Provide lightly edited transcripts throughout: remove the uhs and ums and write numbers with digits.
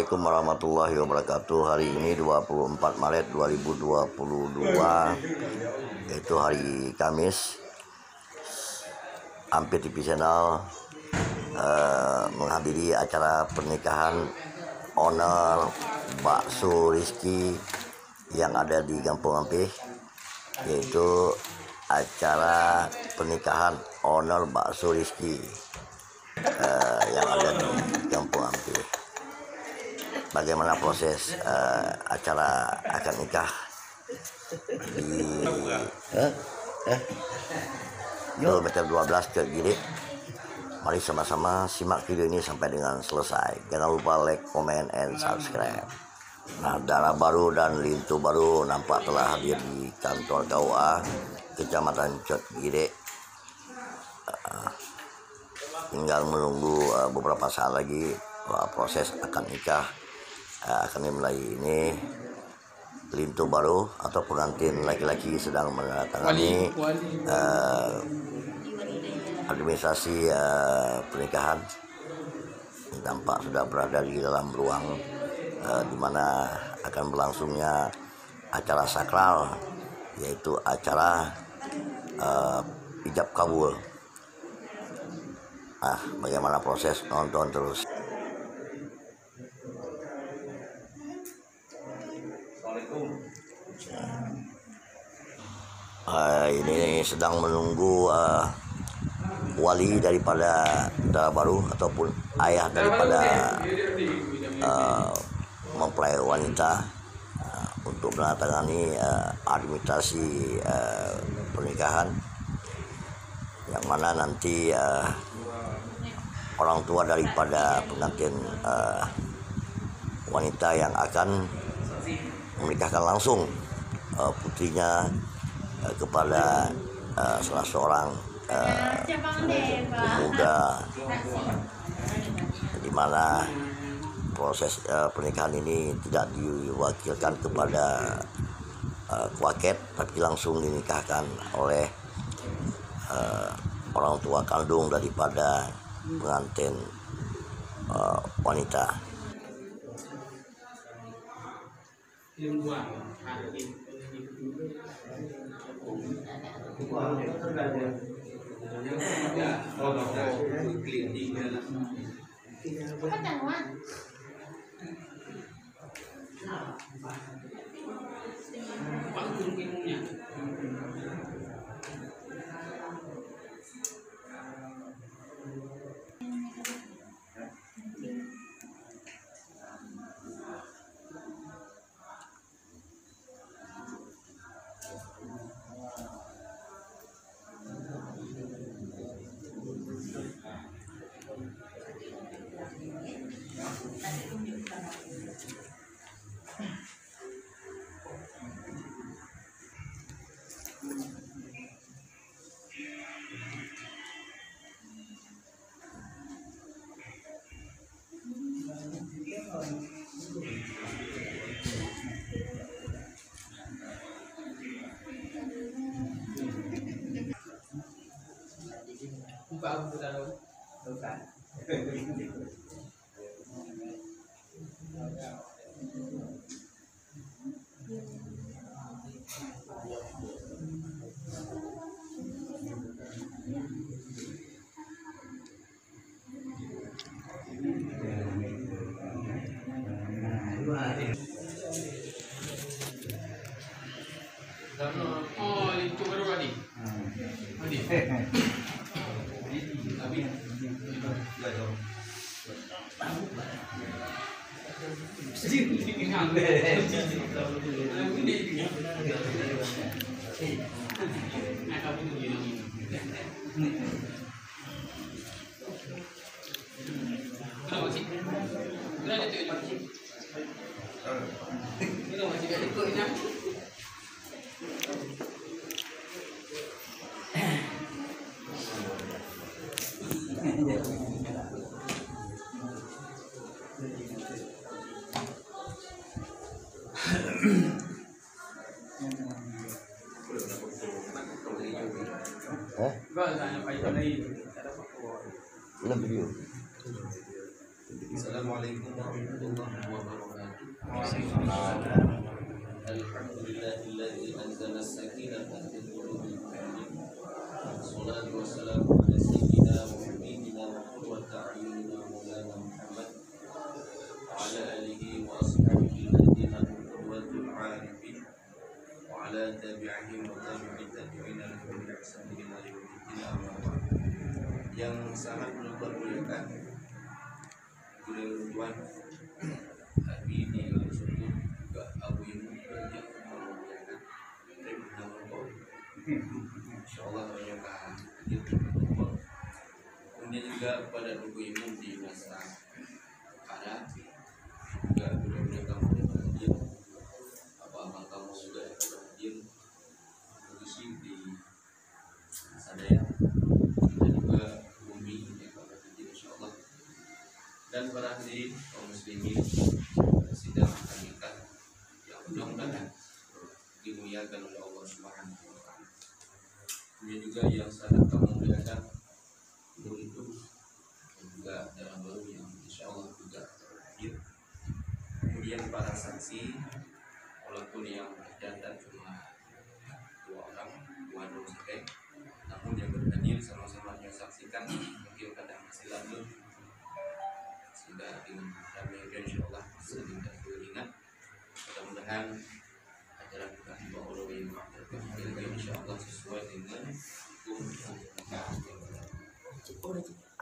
Assalamualaikum warahmatullahi wabarakatuh. Hari ini 24 Maret 2022, yaitu hari Kamis. Ampir TV Channel menghadiri acara pernikahan owner bakso Rizky yang ada di Kampung Ampir, yaitu acara pernikahan owner bakso Rizky yang ada di Kampung Ampir. Bagaimana proses acara akad nikah di kilometer 12 ke Girik. Mari sama-sama simak video ini sampai dengan selesai. Jangan lupa like, comment, and subscribe. Nah, darah baru dan lintu baru nampak telah hadir di kantor KUA Kecamatan Cot Girik. Tinggal menunggu beberapa saat lagi proses akad nikah akan dimulai. Ini lintu baru atau pengantin laki-laki sedang menandatangani administrasi pernikahan. Tampak sudah berada di dalam ruang di mana akan berlangsungnya acara sakral, yaitu acara ijab kabul. Bagaimana proses, nonton terus. Ini sedang menunggu wali daripada darah baru ataupun ayah daripada mempelai wanita untuk menandatangani administrasi pernikahan, yang mana nanti orang tua daripada pengantin wanita yang akan menikahkan langsung putrinya kepada salah seorang pemuda, di mana proses pernikahan ini tidak diwakilkan kepada kuaket, tapi langsung dinikahkan oleh orang tua kandung daripada pengantin wanita. Oh, itu baru tadi. Ini video. Assalamualaikum warahmatullahi wabarakatuh. Alhamdulillahilladzi anzala as-sakinata fi qulubil mu'minin. Wassalatu wassalamu ala sayyidina wa habibina wa qurrati a'yunina maulana Muhammad wa ala alihi wa ashabihi alladziina hum qudwatul 'arifin wa ala tabi'ihim wa tabi'in tabi'ina lahum bi ihsan ila yaumil amma ba'd. Yang sangat bermuliakan beliau Tuan hari ini sungguh juga Abu Ibu yang memuliakan insyaallah banyak hadir. Kemudian juga kepada Ibu Ibu di masa ada juga mudah-mudahan kamu yang hadir, abang-abang kamu juga yang hadir mengisi di sadaya dan juga bumi yang akan hadir insyaallah. Dan para hadirin kaum muslimin sidang nikah yang mudah-mudahan dimuliakan oleh Allah Subhanahu wa taala. Kemudian juga yang sangat kamu muliakan itu dan juga dalam baru yang insyaallah juga hadir. Kemudian para saksi walaupun yang tercatat cuma 2 orang, 2 saja, namun yang berhadir sama-sama menyaksikan mungkin kadang masih lanjut sehingga dengan damai insyaallah sering dan ingat. Mudah-mudahan acara kita dibawa oleh yang insyaallah sesuai dengan hukum.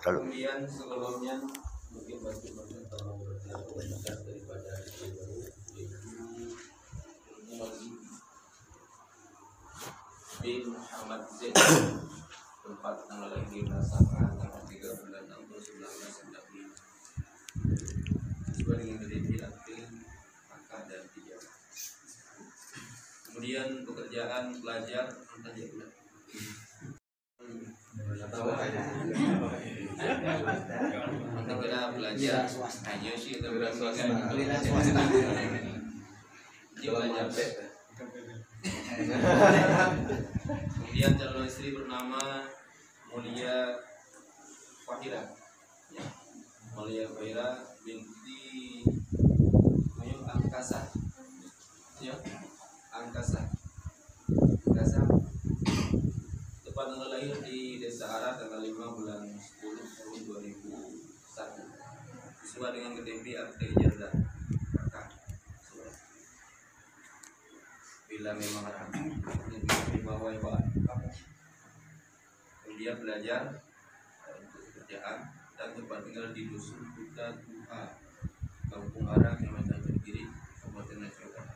Kemudian sebelumnya mungkin bagi-bagi daripada bin Muhammad Zain tempat tanggal lahir Nasabah tanggal 3 bulan 6 1995 sesuai dengan kejadian akil maka dan 3. Kemudian pekerjaan pelajar entah negara belajar hanya sih itu belajar. Kemudian calon istri bernama Mulia Fahira, ya. Mulia Fahira binti Angkasa, ya. Angkasa. Tepat tanggal lahir di Desa Ara tanggal 5 bulan 10 tahun 2001 sesuai dengan KTP akte ijazah kakak. Bila memang ada bahwa kemudian belajar untuk pekerjaan dan tempat tinggal di dusun Kuta Tuha, Kampung Ara, Kecamatan Kediri, Kabupaten Nasional.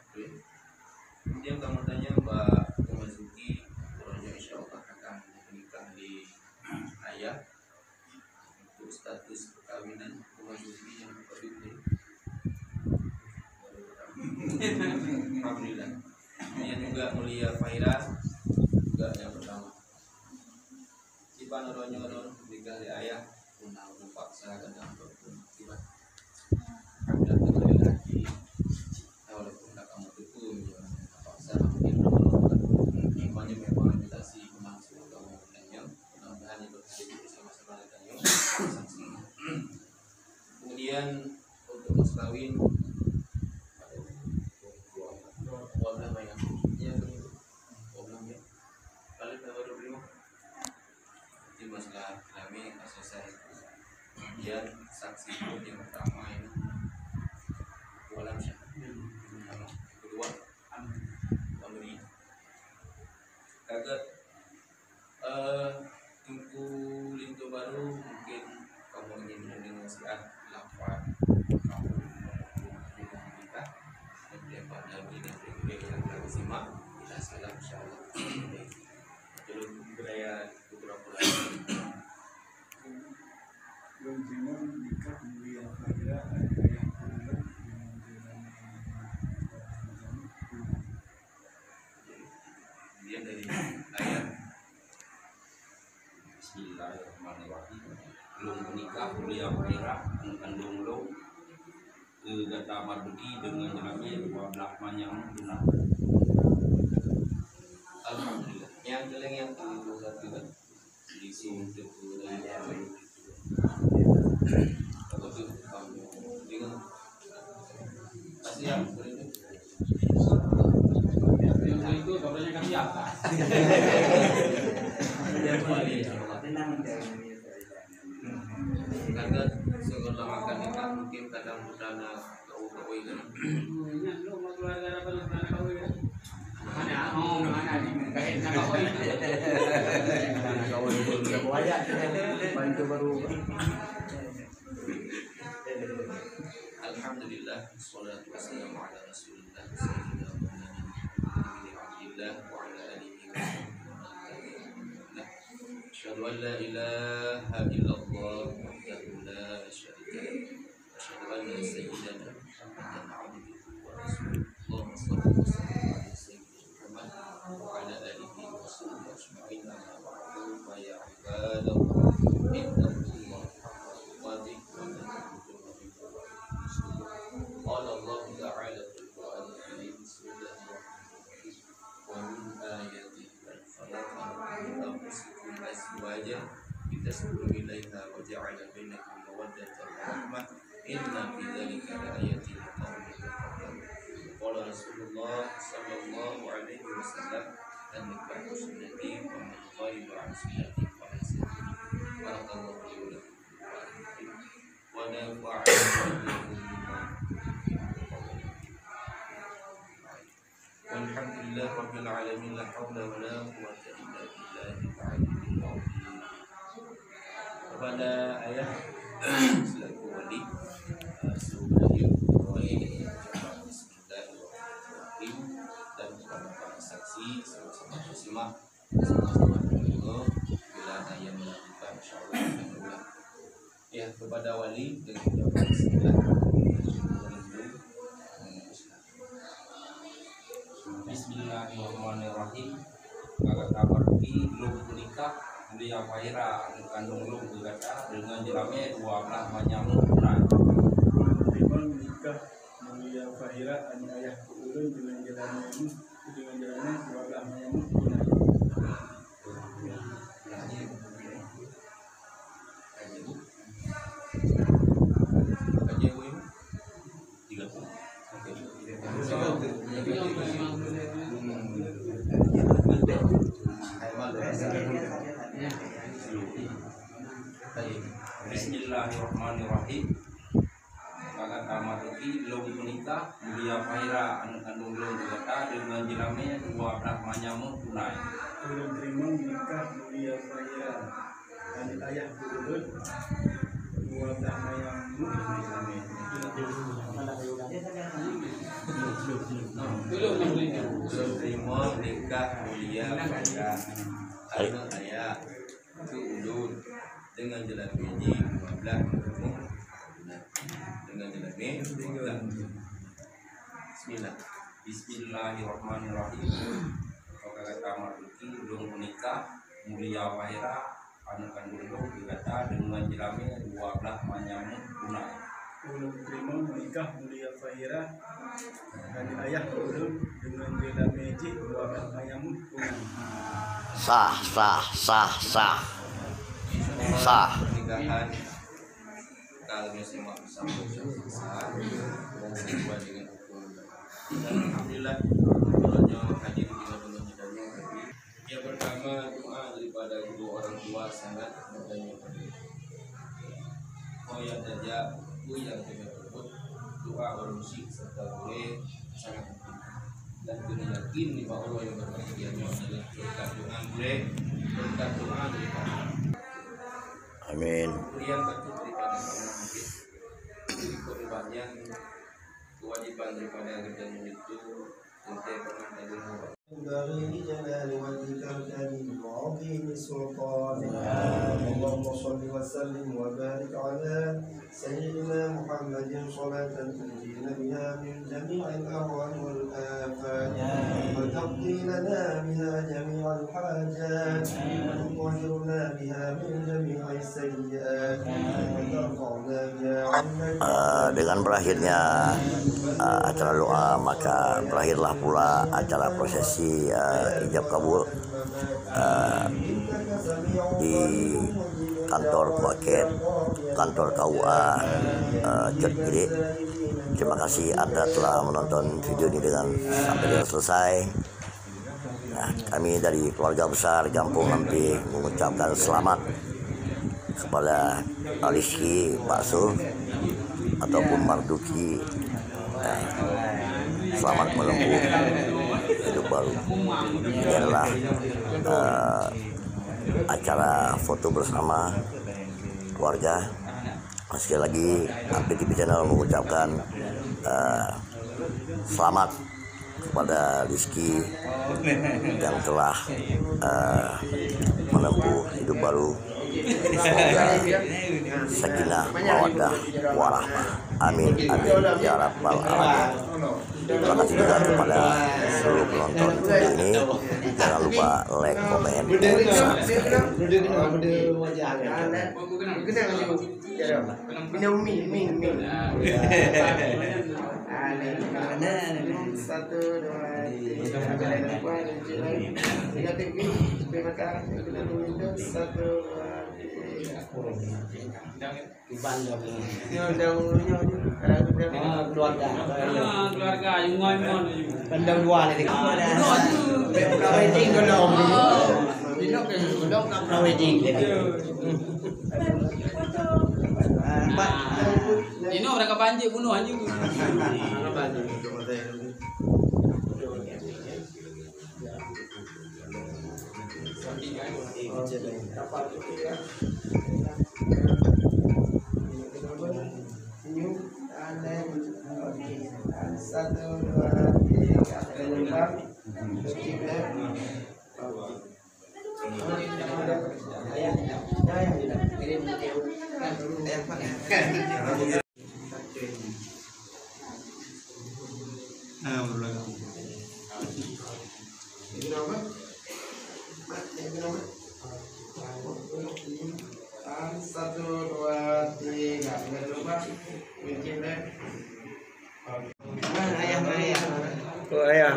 Kemudian kamu tanya Mbak Masuki, orangnya insyaallah akan menikah di ayah untuk status perkawinan Masuki yang berbeda. Alhamdulillah. Kemudian juga Mulia Fahira juga yang pertama. Siapa orangnya orang menikah di ayah, undang paksa kadang ataupun tiba. Alhamdulillah kembali lagi. Walaupun tak kamu tukun, paksa mungkin imannya memang invitasi langsung kamu tanya. Mudah-mudahan itu bersama-sama tanya. Kemudian untuk mas kawin masalah kami selesai. Kemudian saksi yang pertama ini Walam Syah, kedua Amri kagak Tungku Lintu Baru mungkin kamu ingin mendengar nasihat lapan kamu kita dan pada ini yang telah simak bila salam insyaallah. Belum beraya pura-pura Dengan nikah Mulia Fahira yang kedua dia dari ayat Bismillahirrahmanirrahim. Belum menikah Mulia Fahira kandung lo ke gata marbuki dengan jalannya 12 manyang tunang. alhamdulillah. Yang keleng yang itu satu kan di sini itu kalau kamu di Karena segala makan ikan mungkin kadang budana kau ikan. Alhamdulillah, wassalatu wassalamu ala rasulillah sayyidina Muhammadin abdillah wa ala alihi wa sahbihi. Asyhadu an la ilaha illallah wahdahu la syarika lahu wa asyhadu anna sayyidana Muhammadan abduhu wa rasuluh. Allahumma shalli wa sallim ala sayyidina Muhammad wa ala alihi wa sahbihi ajma'in. Amma ba'du, fa ya ibadallah, ittaqullaha haqqa tuqatih wa la tamutunna illa wa antum muslimun. Qala Allah ta'ala fil Qur'an al-Karim, bismillahirrahmanirrahim, wa min ayatihi al-falaq anfusikum azwajan litaskunu ilaiha wa ja'ala bainakum mawaddatan wa rahmah inna fi dzalika laayatin liqaumin yatafakkarun. Qala Rasulullah sallallahu alaihi wasallam, an-nikahu sunnati wa man ghaiba an sunnati falaysa minni. Barakallahu li wa lakum wa nafa'ani walhamdulillah rabbil alamin, la haula wa la quwwata illa billahil aliyyil azim. Kepada ayah selaku wali Bismillahirrahmanirrahim dan kepada para saksi sama-sama muslimah sama-sama menunggu bila ayah melakukan insyaallah. Ya, kepada wali dan kepada Bismillahirrahmanirrahim. Kakak kabar di belum menikah mulia Faira anu kandung lu berkata dengan jelame 12 manyamu punah. Terima nikah mulia Fahira ani ayah ulun dengan jalannya ini dengan jalannya sebagai amannya punah. Bismillahirrahmanirrahim. Kakak kamar iki belum menikah mulia Faira anu kandung lu berkata dengan jelame 12 manyamu punah. Ulun terima nikah mulia Fahira ani ayah ulun 12 mayangmu belum terima nikah mulia pada anak ayah itu ulun dengan jalan biji 12 dengan jalan biji 12. Bismillah. Bismillahirrahmanirrahim. Kakak kamar iki belum menikah mulia Faira anu kandung lu berkata dengan jelame 12 manyamu punah. ulun terima menikah mulia Fahira ani ayah ulun dengan bela meji 12 mayangmu punah. Sah, sah, sah, sah. Sah. Pernikahan kalau semua bersama sah dan sesuai dengan hukum. Dan alhamdulillah orangnya hadir di dalam hidupnya. Yang pertama, doa daripada kedua orang tua sangat bertanya. Oh yang saja yang tidak berbut doa bermusik serta boleh sangat penting. Dan kena yakin bahwa Allah yang berbahagianya adalah berkat doa boleh, berkat doa daripada Amin. kemudian bentuk daripada Allah mungkin jadi kewajiban kewajiban daripada kerjaan itu untuk pernah tadi ينبغي لجلال وجهك الكريم وعظيم سلطانك اللهم صل وسلم وبارك على سيدنا محمد صلاة تنجينا بها من جميع الأهوال والآفات وتقضي لنا بها جميع الحاجات وتطهرنا بها من جميع السيئات وترفعنا بها عنا Dengan berakhirnya acara doa, maka berakhirlah pula acara prosesi ijab kabul di kantor Kuaket, kantor KUA Cut Giri. Terima kasih Anda telah menonton video ini sampai dengan selesai. Nah, kami dari keluarga besar Kampung Lampir mengucapkan selamat kepada Rizky Bakso ataupun Marduki. Selamat menempuh hidup baru. Ini adalah acara foto bersama keluarga. Sekali lagi Hampir TV Channel mengucapkan selamat kepada Rizky yang telah menempuh hidup baru. Semoga sakinah mawaddah warahmah. Amin amin ya rabbal alamin. Terima kasih juga kepada seluruh penonton video ini. Jangan lupa like, komen, dan subscribe. Keluarga yang ngon-ngon. Pendang dua ni dekat mana? Wedding golong. Dino ke golong nak wedding. Dino mereka banjir bunuh anjing. Satu, dua, tiga. Ayah.